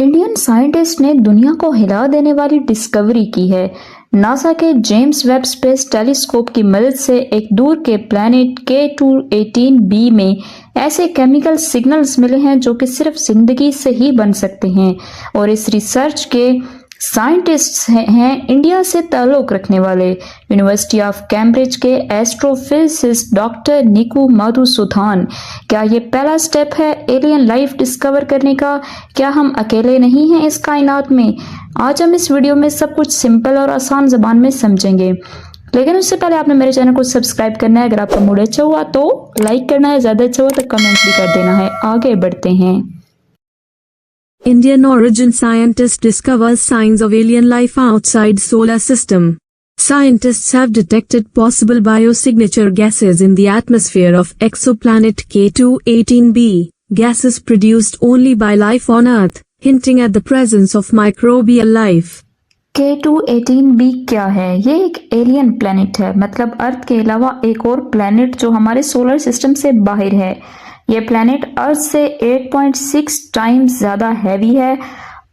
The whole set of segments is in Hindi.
इंडियन साइंटिस्ट ने दुनिया को हिला देने वाली डिस्कवरी की है। नासा के जेम्स वेब स्पेस टेलीस्कोप की मदद से एक दूर के प्लैनेट K2-18b में ऐसे केमिकल सिग्नल्स मिले हैं जो कि सिर्फ जिंदगी से ही बन सकते हैं। और इस रिसर्च के साइंटिस्ट्स हैं इंडिया से ताल्लुक रखने वाले यूनिवर्सिटी ऑफ कैम्ब्रिज के एस्ट्रोफिजिसिस्ट डॉक्टर निकू मधुसूदन। क्या ये पहला स्टेप है एलियन लाइफ डिस्कवर करने का? क्या हम अकेले नहीं हैं इस कायनात में? आज हम इस वीडियो में सब कुछ सिंपल और आसान जबान में समझेंगे, लेकिन उससे पहले आपने मेरे चैनल को सब्सक्राइब करना है। अगर आपका मूड अच्छा हुआ तो लाइक करना है, ज्यादा अच्छा हुआ तो कमेंट भी कर देना है। आगे बढ़ते हैं। Indian origin scientist discovers signs of alien life outside solar system. Scientists have detected possible biosignature gases in the atmosphere of exoplanet K2-18b, gases produced only by life on Earth, hinting at the presence of microbial life. K2-18b क्या है? ये एक एलियन प्लैनेट है, मतलब अर्थ के अलावा एक और प्लैनेट जो हमारे सोलर सिस्टम से बाहर है। ये प्लैनेट अर्थ से 8.6 टाइम्स ज़्यादा हैवी है,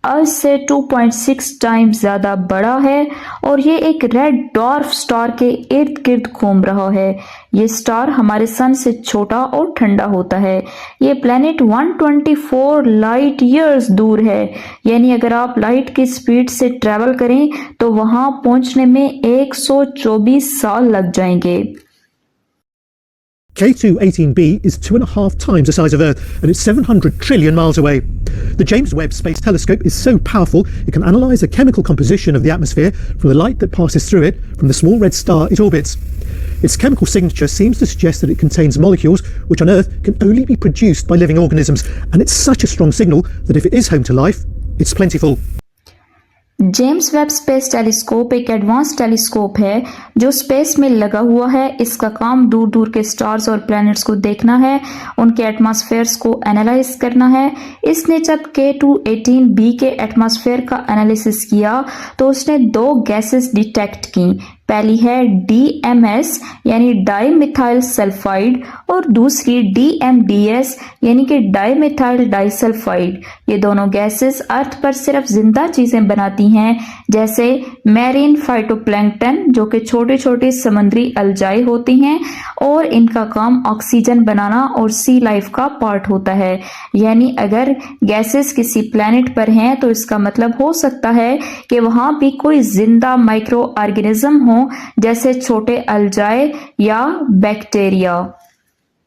अर्थ से 2.6 टाइम्स ज़्यादा बड़ा है और ये एक रेड डॉर्फ स्टार के इर्द गिर्द घूम रहा है। ये स्टार हमारे सन से छोटा और ठंडा होता है। ये प्लैनेट 124 लाइट ईयर्स दूर है, यानी अगर आप लाइट की स्पीड से ट्रैवल करें तो वहां पहुंचने में 124 साल लग जाएंगे। K2-18b is 2.5 times the size of Earth and it's 700 trillion miles away. The James Webb Space Telescope is so powerful it can analyze the chemical composition of the atmosphere from the light that passes through it from the small red star it orbits. Its chemical signature seems to suggest that it contains molecules which on Earth can only be produced by living organisms, and it's such a strong signal that if it is home to life, it's plentiful. James Webb space telescope एक एडवांस टेलीस्कोप है जो स्पेस में लगा हुआ है। इसका काम दूर दूर के स्टार्स और प्लैनेट्स को देखना है, उनके एटमॉस्फेयर्स को एनालाइज करना है। इसने जब K2-18b के एटमॉस्फेयर का एनालिसिस किया तो उसने दो गैसेस डिटेक्ट की। पहली है DMS यानी डाई मिथाइल सल्फाइड और दूसरी DMDS यानी कि डाई मिथाइल डाइसल्फाइड। ये दोनों गैसेस अर्थ पर सिर्फ जिंदा चीजें बनाती हैं, जैसे मैरीन फाइटोप्लैंक्टन जो कि छोटे छोटे समुद्री अलजाई होती हैं और इनका काम ऑक्सीजन बनाना और सी लाइफ का पार्ट होता है। यानी अगर गैसेस किसी प्लैनेट पर हैं तो इसका मतलब हो सकता है कि वहां भी कोई जिंदा माइक्रो ऑर्गेनिज्म हो, जैसे छोटे अलजाए या बैक्टीरिया।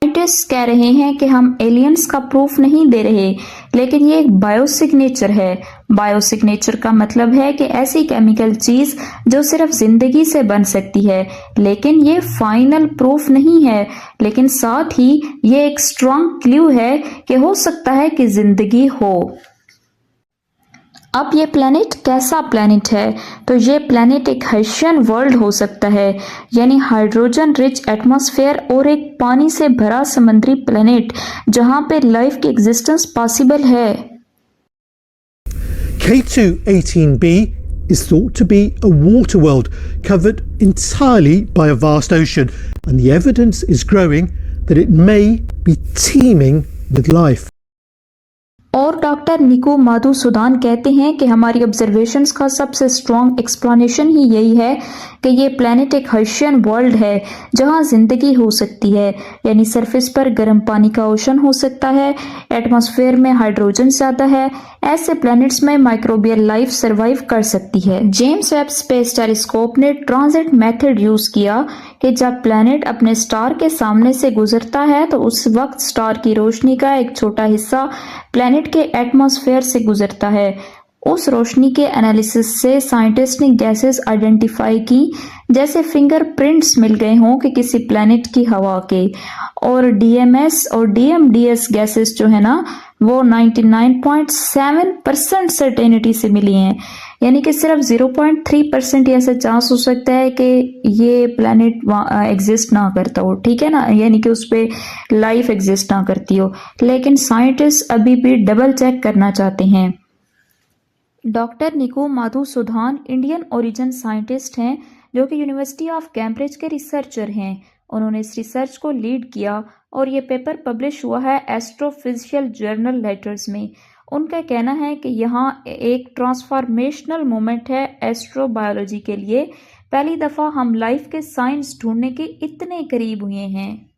साइंटिस्ट कह रहे हैं कि हम एलियंस का प्रूफ नहीं दे रहे, लेकिन ये एक बायोसिग्नेचर है। बायोसिग्नेचर का मतलब है कि ऐसी केमिकल चीज जो सिर्फ जिंदगी से बन सकती है, लेकिन ये फाइनल प्रूफ नहीं है, लेकिन साथ ही ये एक स्ट्रॉन्ग क्लू है कि हो सकता है कि जिंदगी हो। अब ये प्लैनेट कैसा प्लैनेट है? तो ये प्लैनेट एक हर्शियन वर्ल्ड हो सकता है, यानी हाइड्रोजन रिच एटमॉस्फेयर और एक पानी से भरा समुद्री प्लैनेट जहां पे लाइफ की एग्जिस्टेंस पॉसिबल है। K2-18b is thought to be a water world covered entirely by a vast ocean, and the evidence is growing that it may be teeming with life. और डॉक्टर निकू मधुसूदन कहते हैं कि हमारी ऑब्जर्वेशंस का सबसे स्ट्रॉन्ग एक्सप्लेनेशन ही यही है कि ये प्लैनेट एक हर्शियन वर्ल्ड है जहां जिंदगी हो सकती है, यानी सरफेस पर गर्म पानी का ओशन हो सकता है, एटमॉस्फेयर में हाइड्रोजन ज़्यादा है। ऐसे प्लैनेट्स में माइक्रोबियल लाइफ सर्वाइव कर सकती है। जेम्स वेब स्पेस टेलीस्कोप ने ट्रांजिट मेथड यूज किया कि जब प्लैनेट अपने स्टार के सामने से गुजरता है तो उस वक्त स्टार की रोशनी का एक छोटा हिस्सा प्लैनेट के एटमॉस्फेयर से गुजरता है। उस रोशनी के एनालिसिस से साइंटिस्ट ने गैसेस आइडेंटिफाई की, जैसे फिंगरप्रिंट्स मिल गए हों कि किसी प्लैनेट की हवा के। और DMS और DMDS गैसेस जो है ना वो 99.7% सर्टेनिटी से मिली हैं, यानी कि सिर्फ 0.3% ऐसा चांस हो सकता है कि ये प्लैनेट एग्जिस्ट ना करता हो, ठीक है ना, यानी कि उस पर लाइफ एग्जिस्ट ना करती हो। लेकिन साइंटिस्ट अभी भी डबल चेक करना चाहते हैं। Doctor Niku Madhusudhan Indian origin scientist हैं जो कि यूनिवर्सिटी ऑफ कैम्ब्रिज के रिसर्चर हैं। उन्होंने इस रिसर्च को लीड किया और ये पेपर पब्लिश हुआ है एस्ट्रोफिजिकल जर्नल लेटर्स में। उनका कहना है कि यहाँ एक ट्रांसफॉर्मेशनल मोमेंट है एस्ट्रोबायोलॉजी के लिए। पहली दफ़ा हम लाइफ के साइंस ढूंढने के इतने करीब हुए हैं।